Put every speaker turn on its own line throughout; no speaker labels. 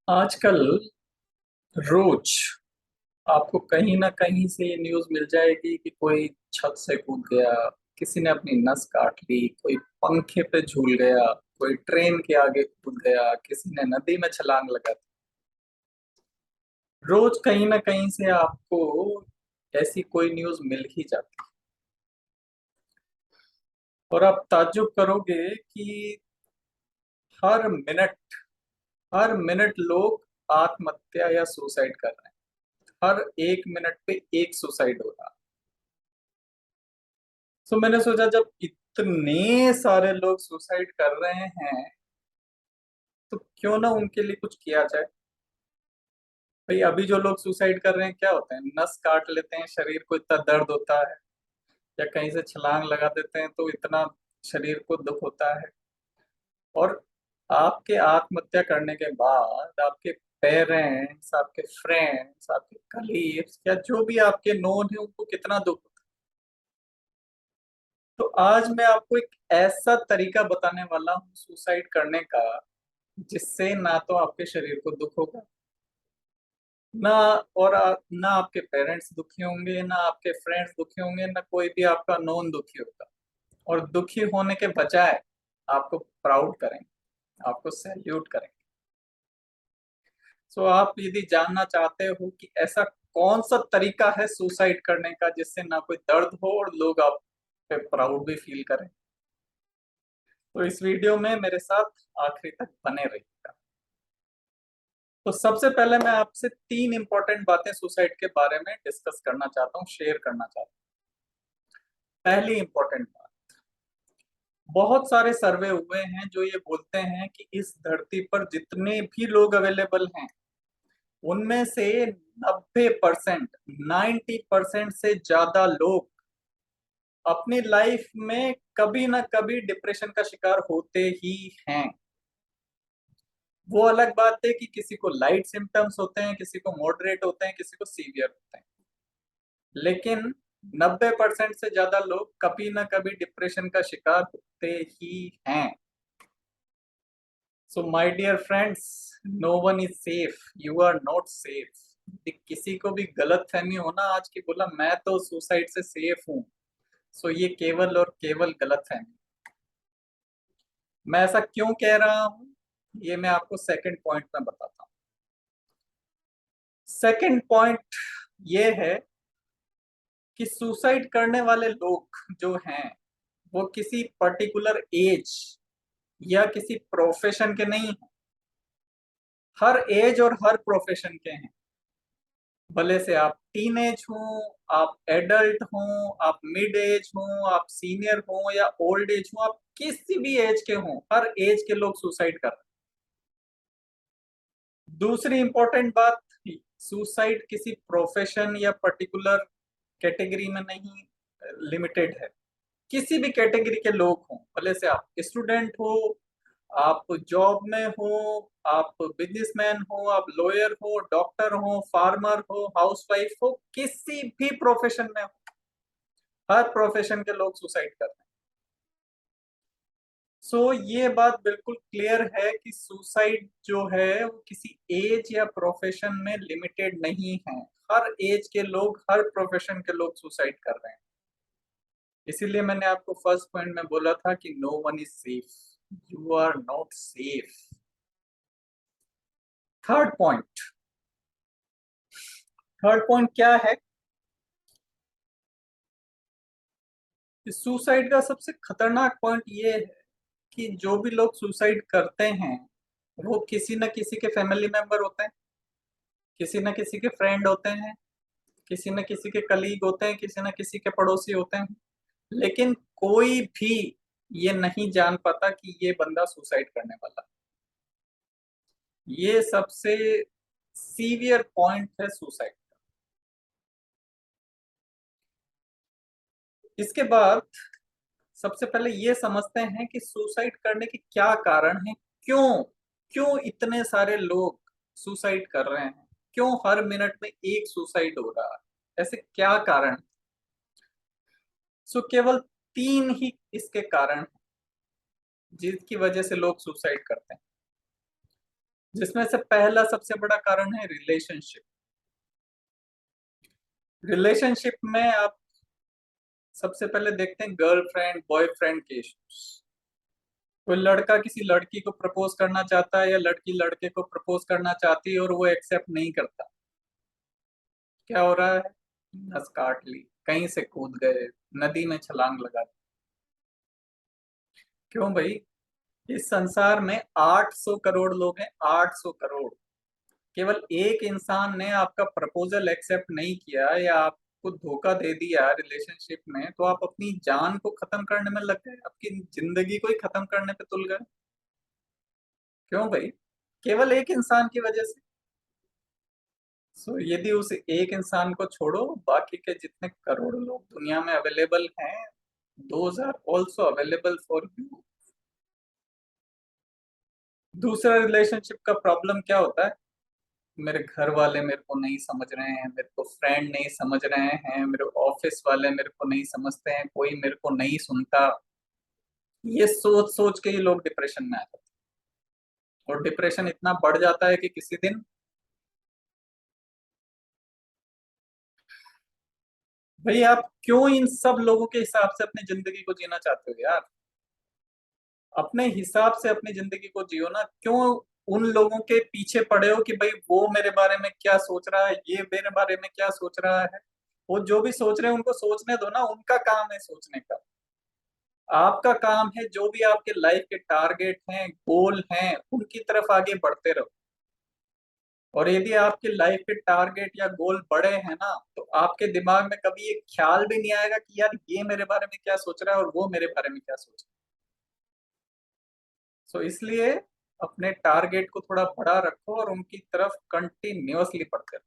आजकल रोज आपको कहीं ना कहीं से ये न्यूज मिल जाएगी कि कोई छत से कूद गया, किसी ने अपनी नस काट ली, कोई पंखे पे झूल गया, कोई ट्रेन के आगे कूद गया, किसी ने नदी में छलांग लगा दी। रोज कहीं ना कहीं से आपको ऐसी कोई न्यूज मिल ही जाती है। और आप ताज्जुब करोगे कि हर मिनट हर मिनट लोग आत्महत्या या सुसाइड कर रहे हैं। हर एक मिनट पे एक सुसाइड हो रहा है। तो मैंने सोचा जब इतने सारे लोग सुसाइड कर रहे हैं तो क्यों ना उनके लिए कुछ किया जाए। भाई अभी जो लोग सुसाइड कर रहे हैं क्या होता है, नस काट लेते हैं, शरीर को इतना दर्द होता है, या कहीं से छलांग लगा देते हैं तो इतना शरीर को दुख होता है। और आपके आत्महत्या करने के बाद आपके पेरेंट्स, आपके फ्रेंड्स, आपके कलीग्स या जो भी आपके नोन है उनको कितना दुख होता है। तो आज मैं आपको एक ऐसा तरीका बताने वाला हूँ सुसाइड करने का, जिससे ना तो आपके शरीर को दुख होगा, ना ना आपके पेरेंट्स दुखी होंगे, ना आपके फ्रेंड्स दुखी होंगे, ना कोई भी आपका नोन दुखी होगा। और दुखी होने के बजाय आपको प्राउड करेंगे, आपको सैल्यूट करेंगे। सो आप यदि जानना चाहते हो कि ऐसा कौन सा तरीका है सुसाइड करने का जिससे ना कोई दर्द हो और लोग आप पे प्राउड भी फील करें, तो इस वीडियो में मेरे साथ आखिरी तक बने रहिएगा। तो सबसे पहले मैं आपसे तीन इंपॉर्टेंट बातें सुसाइड के बारे में डिस्कस करना चाहता हूँ, शेयर करना चाहता हूँ। पहली इंपॉर्टेंट बात, बहुत सारे सर्वे हुए हैं जो ये बोलते हैं कि इस धरती पर जितने भी लोग अवेलेबल हैं उनमें से 90%, 90% से ज्यादा लोग अपनी लाइफ में कभी ना कभी डिप्रेशन का शिकार होते ही हैं। वो अलग बात है कि किसी को लाइट सिम्टम्स होते हैं, किसी को मॉडरेट होते हैं, किसी को सीवियर होते हैं, लेकिन 90% से ज्यादा लोग कभी ना कभी डिप्रेशन का शिकार होते ही हैं। So my dear friends, no one is safe, you are not safe. किसी को भी गलत फहमी हो ना आज की, बोला मैं तो सुसाइड से सेफ हूं, सो ये केवल और केवल गलत फहमी। मैं ऐसा क्यों कह रहा हूं, ये मैं आपको सेकंड पॉइंट में बताता हूँ। सेकंड पॉइंट ये है कि सुसाइड करने वाले लोग जो हैं वो किसी पर्टिकुलर एज या किसी प्रोफेशन के नहीं हैं। हर एज और हर प्रोफेशन के हैं। भले से आप टीन एज हो, आप एडल्ट हो, आप मिड एज हो, आप सीनियर हो या ओल्ड एज हो, आप किसी भी एज के हो, हर एज के लोग सुसाइड कर रहे हैं। दूसरी इंपॉर्टेंट बात, सुसाइड किसी प्रोफेशन या पर्टिकुलर कैटेगरी में नहीं लिमिटेड है। किसी भी कैटेगरी के लोग हों, भले से आप स्टूडेंट हो, आप जॉब में हो, आप बिजनेसमैन हो, आप लॉयर हो, डॉक्टर हो, फार्मर हो, हाउसवाइफ हो, किसी भी प्रोफेशन में हो, हर प्रोफेशन के लोग सुसाइड कर रहे हैं। सो ये बात बिल्कुल क्लियर है कि सुसाइड जो है वो किसी एज या प्रोफेशन में लिमिटेड नहीं है। हर एज के लोग, हर प्रोफेशन के लोग सुसाइड कर रहे हैं। इसीलिए मैंने आपको फर्स्ट पॉइंट में बोला था कि no one is safe, you are not safe. Third point, third point क्या है कि सुसाइड का सबसे खतरनाक पॉइंट ये है कि जो भी लोग सुसाइड करते हैं वो किसी न किसी के फैमिली मेंबर होते हैं, किसी न किसी के फ्रेंड होते हैं, किसी न किसी के कलीग होते हैं, किसी न किसी के पड़ोसी होते हैं, लेकिन कोई भी ये नहीं जान पाता कि ये बंदा सुसाइड करने वाला है। ये सबसे सीवियर पॉइंट है सुसाइड। इसके बाद सबसे पहले ये समझते हैं कि सुसाइड करने के क्या कारण हैं। क्यों क्यों इतने सारे लोग सुसाइड कर रहे हैं, क्यों हर मिनट में एक सुसाइड हो रहा है, ऐसे क्या कारण। सो केवल तीन ही इसके कारण हैं जिसकी वजह से लोग सुसाइड करते हैं। जिसमें से पहला सबसे बड़ा कारण है रिलेशनशिप। रिलेशनशिप में आप सबसे पहले देखते हैं गर्लफ्रेंड बॉयफ्रेंड के इश्यूज। कोई लड़का किसी लड़की को प्रपोज करना चाहता है या लड़की लड़के को प्रपोज करना चाहती है और वो एक्सेप्ट नहीं करता, क्या हो रहा है? नस काट ली, कहीं से कूद गए, नदी में छलांग लगा दी। क्यों भाई? इस संसार में 800 करोड़ लोग हैं, 800 करोड़। केवल एक इंसान ने आपका प्रपोजल एक्सेप्ट नहीं किया या आपको धोखा दे दिया रिलेशनशिप में, तो आप अपनी जान को खत्म करने में लग गए, आपकी जिंदगी को ही खत्म करने पे तुल गए। क्यों भाई? केवल एक इंसान की वजह से। सो यदि उस एक इंसान को छोड़ो, बाकी के जितने करोड़ों लोग दुनिया में अवेलेबल हैं, those are also available for you. दूसरा रिलेशनशिप का प्रॉब्लम क्या होता है? मेरे घर वाले मेरे को नहीं समझ रहे हैं, मेरे को फ्रेंड नहीं समझ रहे हैं, मेरे ऑफिस वाले मेरे को नहीं समझते हैं, कोई मेरे को नहीं सुनता। ये सोच सोच के ही लोग डिप्रेशन में आ जाते हैं, और डिप्रेशन इतना बढ़ जाता है कि किसी दिन, भाई आप क्यों इन सब लोगों के हिसाब से अपनी जिंदगी को जीना चाहते हो यार? अपने हिसाब से अपनी जिंदगी को जियो ना। क्यों उन लोगों के पीछे पड़े हो कि भाई वो मेरे बारे में क्या सोच रहा है, ये मेरे बारे में क्या सोच रहा है? वो जो भी सोच रहे हैं उनको सोचने दो ना, उनका काम है सोचने का। आपका काम है जो भी आपके लाइफ के टारगेट हैं, गोल हैं, उनकी तरफ आगे बढ़ते रहो। और यदि आपके लाइफ के टारगेट या गोल बड़े हैं ना, तो आपके दिमाग में कभी ये ख्याल भी नहीं आएगा कि यार ये मेरे बारे में क्या सोच रहा है और वो मेरे बारे में क्या सोच रहा है। सो इसलिए अपने टारगेट को थोड़ा बड़ा रखो और उनकी तरफ कंटिन्यूअसली बढ़ते रहो।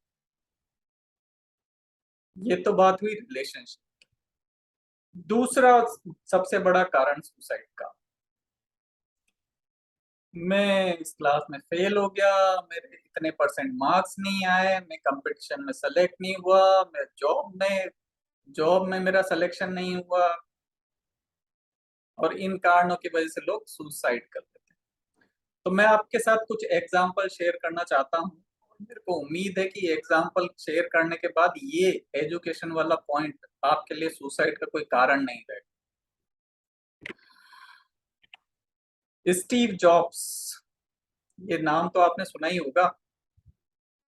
ये तो बात हुई रिलेशनशिप। दूसरा सबसे बड़ा कारण सुसाइड का, मैं इस क्लास में फेल हो गया, मेरे इतने परसेंट मार्क्स नहीं आए, मैं कंपटीशन में सेलेक्ट नहीं हुआ, मैं जॉब में मेरा सिलेक्शन नहीं हुआ, और इन कारणों की वजह से लोग सुसाइड कर लेते हैं। तो मैं आपके साथ कुछ एग्जाम्पल शेयर करना चाहता हूँ। मेरे को उम्मीद है कि एग्जाम्पल शेयर करने के बाद ये एजुकेशन वाला पॉइंट आपके लिए सुसाइड का कोई कारण नहीं रहेगा। स्टीव जॉब्स, ये नाम तो आपने सुना ही होगा।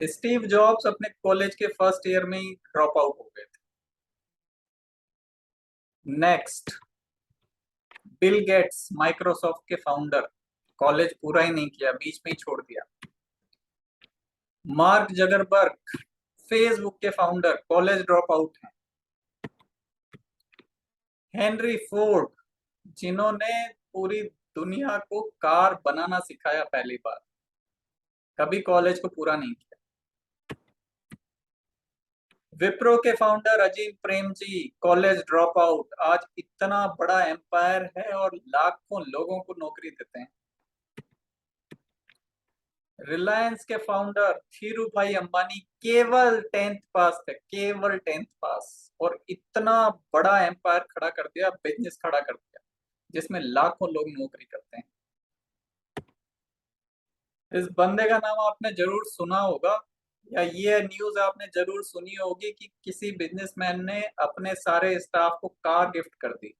स्टीव जॉब्स अपने कॉलेज के फर्स्ट ईयर में ही ड्रॉप आउट हो गए थे। नेक्स्ट, बिल गेट्स माइक्रोसॉफ्ट के फाउंडर, कॉलेज पूरा ही नहीं किया, बीच में ही छोड़ दिया। मार्क जगरबर्ग, फेसबुक के फाउंडर, कॉलेज ड्रॉप आउट हैं। हेनरी फोर्ड, जिन्होंने पूरी दुनिया को कार बनाना सिखाया पहली बार, कभी कॉलेज को पूरा नहीं किया। विप्रो के founder Azim Premji, college drop out, आज इतना बड़ा एम्पायर है और लाखों लोगों को नौकरी देते हैं। रिलायंस के फाउंडर धीरू भाई अंबानी केवल 10th पास थे, केवल 10th पास, और इतना बड़ा एम्पायर खड़ा कर दिया, बिजनेस खड़ा कर दिया, जिसमें लाखों लोग नौकरी करते हैं। इस बंदे का नाम आपने जरूर सुना होगा, या ये न्यूज आपने जरूर सुनी होगी कि किसी बिजनेसमैन ने अपने सारे स्टाफ को कार गिफ्ट कर दी।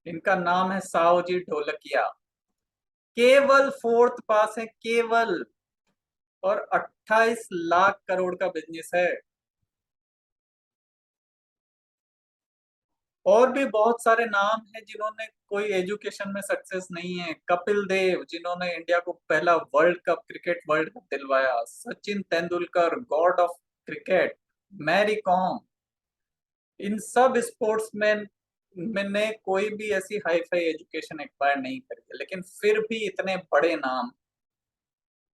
इनका नाम है साओजी ढोलकिया। केवल 4th पास है, केवल, और 28 लाख करोड़ का बिजनेस है। और भी बहुत सारे नाम हैं जिन्होंने कोई एजुकेशन में सक्सेस नहीं है। कपिल देव, जिन्होंने इंडिया को पहला वर्ल्ड कप दिलवाया। Sachin Tendulkar, god of cricket. Mary Kom, इन सब स्पोर्ट्समैन ने कोई भी ऐसी हाई फाई एजुकेशन एक्वायर नहीं करी है, लेकिन फिर भी इतने बड़े नाम।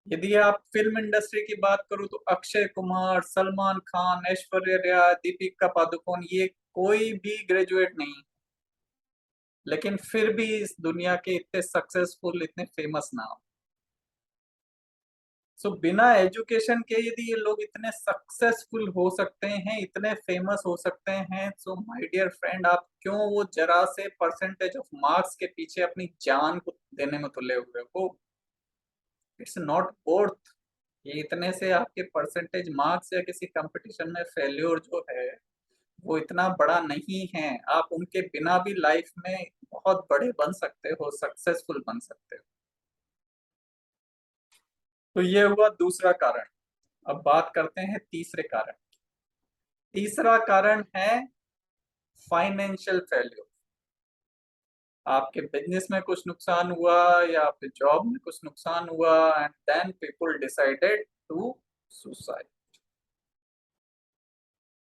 यदि आप फिल्म इंडस्ट्री की बात करूं तो अक्षय कुमार, सलमान खान, ऐश्वर्या राय, दीपिका पादुकोण, ये कोई भी ग्रेजुएट नहीं, लेकिन फिर भी इस दुनिया के इतने सक्सेसफुल, इतने फेमस नाम। सो बिना एजुकेशन के यदि ये लोग इतने सक्सेसफुल हो सकते हैं, इतने फेमस हो सकते हैं, सो माय डियर फ्रेंड, आप क्यों वो जरा से परसेंटेज ऑफ मार्क्स के पीछे अपनी जान को देने में तुले हुए हो? It's not worth. ये इतने से आपके परसेंटेज मार्क्स या किसी कंपटीशन में फेल्योर जो है वो इतना बड़ा नहीं है। आप उनके बिना भी लाइफ में बहुत बड़े बन सकते हो, सक्सेसफुल बन सकते हो। तो ये हुआ दूसरा कारण। अब बात करते हैं तीसरे कारण। तीसरा कारण है फाइनेंशियल फेल्योर। आपके बिजनेस में कुछ नुकसान हुआ या आपके जॉब में कुछ नुकसान हुआ and then people decided to suicide.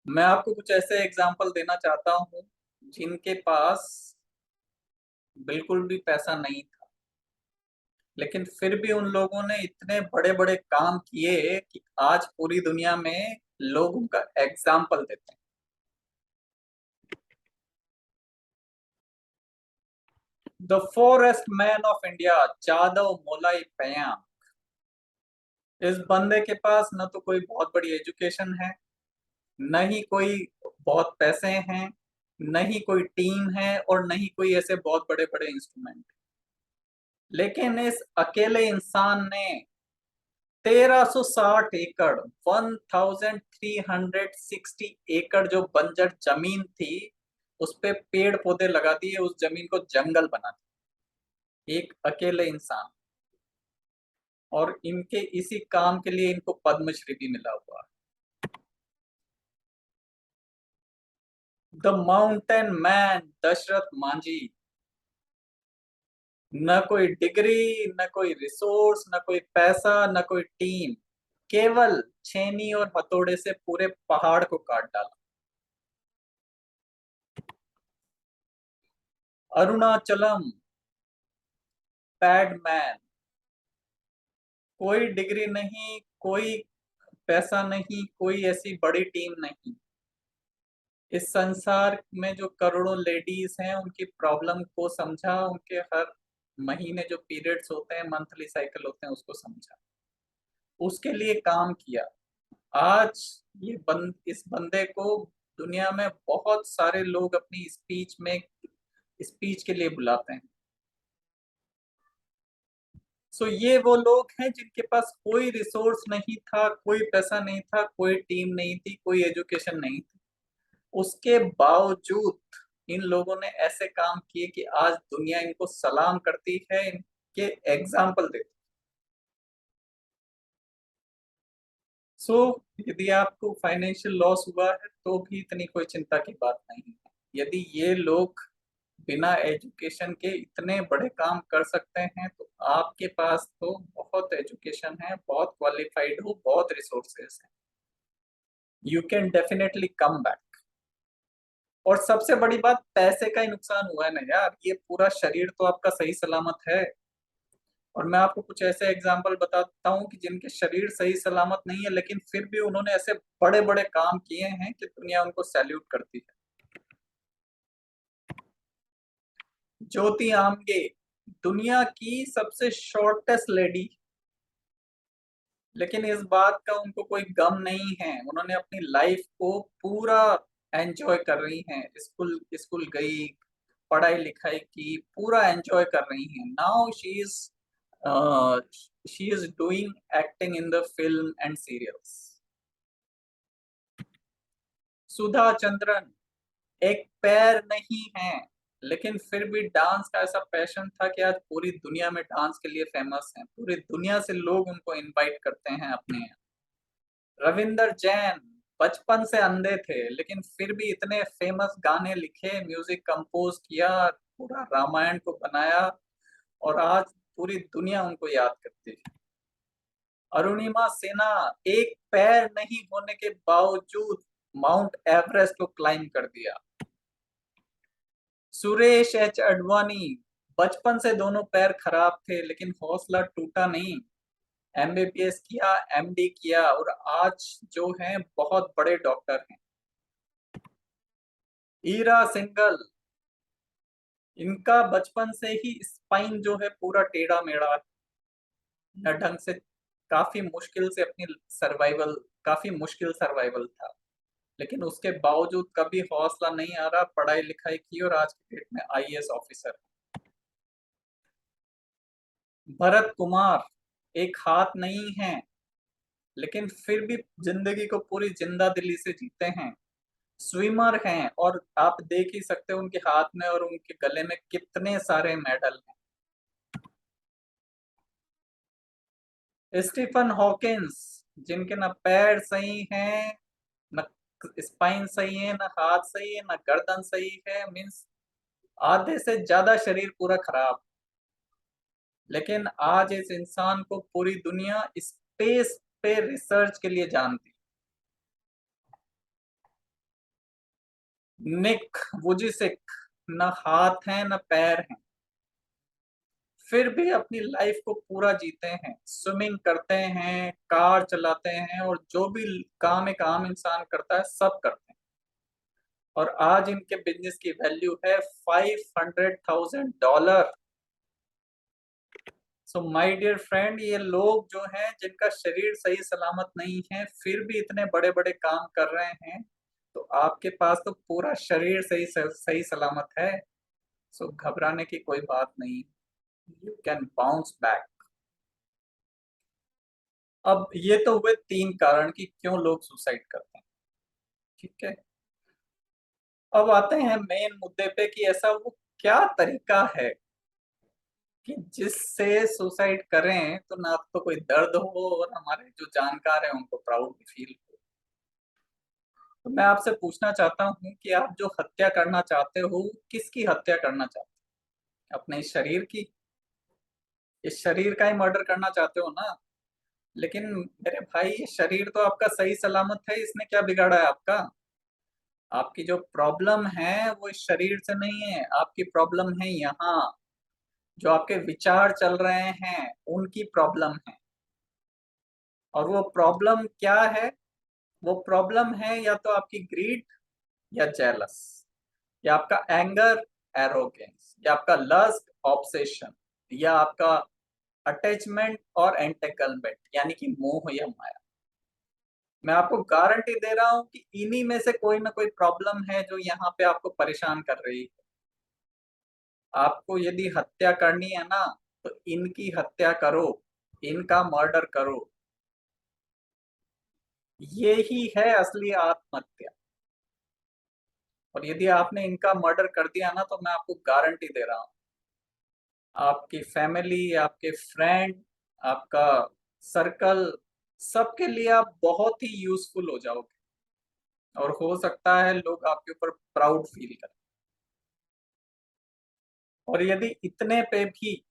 मैं आपको कुछ ऐसे एग्जांपल देना चाहता हूं जिनके पास बिल्कुल भी पैसा नहीं था, लेकिन फिर भी उन लोगों ने इतने बड़े बड़े काम किए कि आज पूरी दुनिया में लोग उनका एग्जाम्पल देते हैं। The forest man of India, Jadav Molai Payeng. इस बंदे के पास न तो कोई बहुत बड़ी एजुकेशन है, न ही कोई बहुत पैसे हैं, न ही कोई टीम है और न ही कोई ऐसे बहुत बड़े बड़े इंस्ट्रूमेंट। लेकिन इस अकेले इंसान ने 1360 एकड़, 1360 एकड़ जो बंजर जमीन थी उस पे पेड़ पौधे लगा दिए, उस जमीन को जंगल बना दिया, एक अकेले इंसान। और इनके इसी काम के लिए इनको पद्मश्री भी मिला हुआ। The mountain man Dashrath Manjhi. न कोई डिग्री, न कोई रिसोर्स, न कोई पैसा, न कोई टीम, केवल छेनी और हथौड़े से पूरे पहाड़ को काट डाला। अरुणाचलम पैडमैन। कोई डिग्री नहीं, कोई पैसा नहीं, कोई ऐसी बड़ी टीम नहीं। इस संसार में जो करोड़ों लेडीज हैं उनकी प्रॉब्लम को समझा, उनके हर महीने जो पीरियड्स होते हैं, मंथली साइकिल होते हैं, उसको समझा, उसके लिए काम किया। आज इस बंदे को दुनिया में बहुत सारे लोग अपनी स्पीच के लिए बुलाते हैं। सो ये वो लोग हैं जिनके पास कोई रिसोर्स नहीं था, कोई पैसा नहीं था, कोई टीम नहीं थी, कोई एजुकेशन नहीं थी। उसके बावजूद इन लोगों ने ऐसे काम किए कि आज दुनिया इनको सलाम करती है, इनके एग्जाम्पल देती है। सो यदि आपको फाइनेंशियल लॉस हुआ है तो भी इतनी कोई चिंता की बात नहीं है। यदि ये लोग बिना एजुकेशन के इतने बड़े काम कर सकते हैं तो आपके पास तो बहुत एजुकेशन है, बहुत क्वालिफाइड हो, बहुत रिसोर्सेस हैं, you can definitely come back. और सबसे बड़ी बात, पैसे का ही नुकसान हुआ है ना यार, ये पूरा शरीर तो आपका सही सलामत है। और मैं आपको कुछ ऐसे एग्जाम्पल बताता हूँ कि जिनके शरीर सही सलामत नहीं है लेकिन फिर भी उन्होंने ऐसे बड़े बड़े काम किए हैं कि दुनिया उनको सैल्यूट करती है। ज्योति आमगे, दुनिया की सबसे शॉर्टेस्ट लेडी, लेकिन इस बात का उनको कोई गम नहीं है। उन्होंने अपनी लाइफ को पूरा एंजॉय कर रही हैं, स्कूल स्कूल गई, पढ़ाई लिखाई की, पूरा एंजॉय कर रही हैं। Now she is doing acting in the film and serials. Sudha Chandran, एक पैर नहीं है लेकिन फिर भी डांस का ऐसा पैशन था कि आज पूरी दुनिया में डांस के लिए फेमस है, पूरी दुनिया से लोग उनको इनवाइट करते हैं अपने यहाँ। रविंदर जैन, बचपन से अंधे थे लेकिन फिर भी इतने फेमस गाने लिखे, म्यूजिक कंपोज किया, पूरा रामायण को बनाया और आज पूरी दुनिया उनको याद करती है। अरुणिमा सिन्हा, एक पैर नहीं होने के बावजूद माउंट एवरेस्ट को क्लाइम कर दिया। सुरेश एच अडवाणी, बचपन से दोनों पैर खराब थे लेकिन हौसला टूटा नहीं, एमबीबीएस किया, एमडी किया और आज जो हैं बहुत बड़े डॉक्टर हैं। ईरा सिंगल, इनका बचपन से ही स्पाइन जो है पूरा टेढ़ा मेढ़ा, न ढंग से, काफी मुश्किल सर्वाइवल था, लेकिन उसके बावजूद कभी हौसला नहीं आ रहा, पढ़ाई लिखाई की और आज की डेट में आईएएस ऑफिसर। भरत कुमार, एक हाथ नहीं है, लेकिन फिर भी जिंदगी को पूरी जिंदा दिली से जीते हैं। स्विमर हैं और आप देख ही सकते हो उनके हाथ में और उनके गले में कितने सारे मेडल हैं। स्टीफन हॉकिंस, जिनके ना पैर सही हैं, न स्पाइन सही है, न हाथ सही है, न गर्दन सही है, मीन्स आधे से ज्यादा शरीर पूरा खराब। लेकिन आज इस इंसान को पूरी दुनिया स्पेस पे रिसर्च के लिए जानती। निक वुजिसिक, न हाथ हैं न पैर हैं, फिर भी अपनी लाइफ को पूरा जीते हैं। स्विमिंग करते हैं, कार चलाते हैं और जो भी काम एक आम इंसान करता है सब करते हैं। और आज इनके बिजनेस की वैल्यू है $500,000। सो माय डियर फ्रेंड, ये लोग जो हैं जिनका शरीर सही सलामत नहीं है फिर भी इतने बड़े बड़े काम कर रहे हैं, तो आपके पास तो पूरा शरीर सही सलामत है। सो घबराने की कोई बात नहीं, यू कैन बाउंस बैक। अब ये तो हुए 3 कारण कि क्यों लोग सुसाइड करते हैं, ठीक है। अब आते हैं मेन मुद्दे पे कि ऐसा वो क्या तरीका है कि जिससे सुसाइड करें तो ना तो कोई दर्द हो और हमारे जो जानकार हैं उनको प्राउड भी फील हो। तो मैं आपसे पूछना चाहता हूँ कि आप जो हत्या करना चाहते हो, किसकी हत्या करना चाहते हो? अपने इस शरीर की? इस शरीर का ही मर्डर करना चाहते हो ना? लेकिन मेरे भाई, ये शरीर तो आपका सही सलामत है, इसने क्या बिगाड़ा है आपका? आपकी जो प्रॉब्लम है वो इस शरीर से नहीं है, आपकी प्रॉब्लम है यहाँ। जो आपके विचार चल रहे हैं उनकी प्रॉब्लम है। और वो प्रॉब्लम क्या है? वो प्रॉब्लम है या तो आपकी ग्रीड, या जेलस, या आपका एंगर, एरोगेंस, या आपका लस्ट, ऑब्सेशन, या आपका अटैचमेंट और एंटेगलमेंट यानी कि मोह या माया। मैं आपको गारंटी दे रहा हूं कि इन्हीं में से कोई ना कोई प्रॉब्लम है जो यहाँ पे आपको परेशान कर रही है। आपको यदि हत्या करनी है ना, तो इनकी हत्या करो, इनका मर्डर करो। ये ही है असली आत्महत्या। और यदि आपने इनका मर्डर कर दिया ना, तो मैं आपको गारंटी दे रहा हूं, आपकी फैमिली, आपके फ्रेंड, आपका सर्कल, सबके लिए आप बहुत ही यूजफुल हो जाओगे। और हो सकता है लोग आपके ऊपर प्राउड फील करें। और यदि इतने पे भी,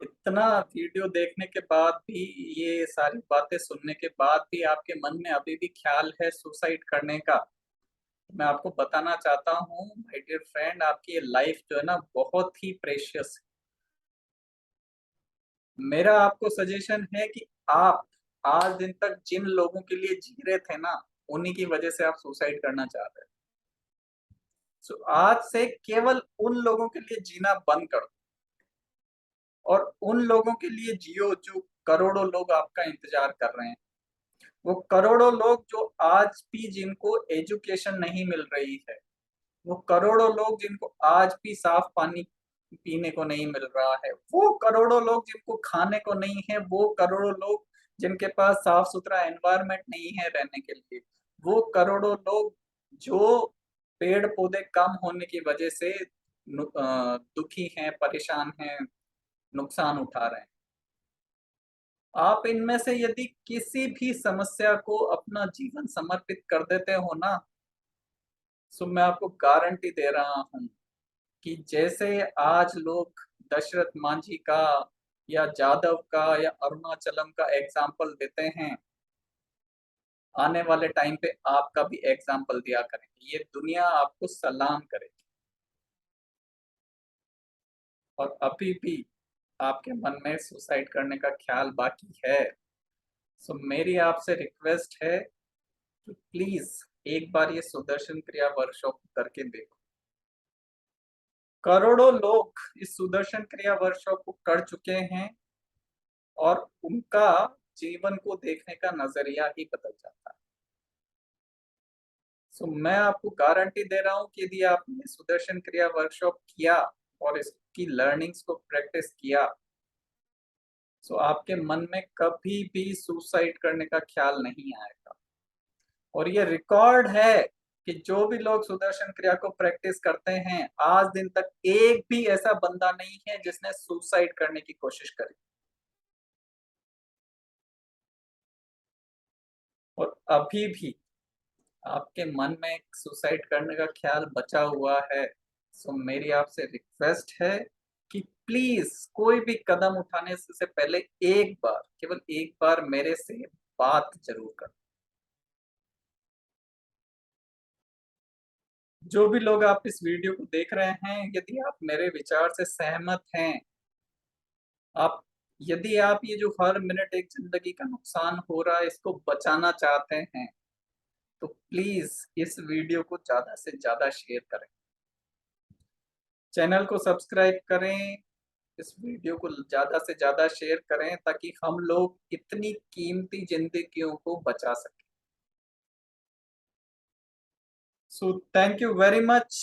इतना वीडियो देखने के बाद भी, ये सारी बातें सुनने के बाद भी आपके मन में अभी भी ख्याल है सुसाइड करने का, तो मैं आपको बताना चाहता हूँ माय डियर फ्रेंड, आपकी ये लाइफ जो है ना बहुत ही प्रेशियस है। मेरा आपको सजेशन है कि आप आज दिन तक जिन लोगों के लिए जी रहे थे ना, उन्हीं की वजह से आप सुसाइड करना चाह रहे हैं। सो आज से केवल उन लोगों के लिए जीना बंद कर दो और उन लोगों के लिए जियो जो करोड़ों लोग आपका इंतजार कर रहे हैं। वो करोड़ों लोग जो आज भी जिनको एजुकेशन नहीं मिल रही है, वो करोड़ों लोग जिनको आज भी साफ पानी पीने को नहीं मिल रहा है, वो करोड़ों लोग जिनको खाने को नहीं है, वो करोड़ों लोग जिनके पास साफ सुथरा एनवायरनमेंट नहीं है रहने के लिए, वो करोड़ों लोग जो पेड़ पौधे कम होने की वजह से दुखी हैं, परेशान हैं, नुकसान उठा रहे हैं। आप इनमें से यदि किसी भी समस्या को अपना जीवन समर्पित कर देते हो ना, तो मैं आपको गारंटी दे रहा हूं कि जैसे आज लोग दशरथ मांझी का या जादव का या अरुणाचलम का एग्जाम्पल देते हैं, आने वाले टाइम पे आपका भी एग्जाम्पल दिया करेंगे, ये दुनिया आपको सलाम करेगी। और अभी भी आपके मन में सुसाइड करने का ख्याल बाकी है, सो मेरी आपसे रिक्वेस्ट है कि प्लीज एक बार ये सुदर्शन क्रिया वर्कशॉप करके देखो। करोड़ों लोग इस सुदर्शन क्रिया वर्कशॉप को कर चुके हैं और उनका जीवन को देखने का नजरिया ही बदल जाता है। सो मैं आपको गारंटी दे रहा हूं कि यदि आपने सुदर्शन क्रिया वर्कशॉप किया और इसकी लर्निंग्स को प्रैक्टिस किया, सो आपके मन में कभी भी सुसाइड करने का ख्याल नहीं आएगा। और ये रिकॉर्ड है कि जो भी लोग सुदर्शन क्रिया को प्रैक्टिस करते हैं, आज दिन तक एक भी ऐसा बंदा नहीं है जिसने सुसाइड करने की कोशिश करी। और अभी भी आपके मन में सुसाइड करने का ख्याल बचा हुआ है, सो मेरी आपसे रिक्वेस्ट है कि प्लीज कोई भी कदम उठाने से पहले एक बार, केवल एक बार मेरे से बात जरूर कर। जो भी लोग आप इस वीडियो को देख रहे हैं, यदि आप मेरे विचार से सहमत हैं, आप यदि आप ये जो हर मिनट एक जिंदगी का नुकसान हो रहा है इसको बचाना चाहते हैं, तो प्लीज इस वीडियो को ज्यादा से ज्यादा शेयर करें, चैनल को सब्सक्राइब करें, इस वीडियो को ज्यादा से ज्यादा शेयर करें ताकि हम लोग इतनी कीमती जिंदगियों को बचा सकें। So thank you very much.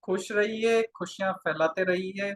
खुश रहिए, खुशियां फैलाते रहिए।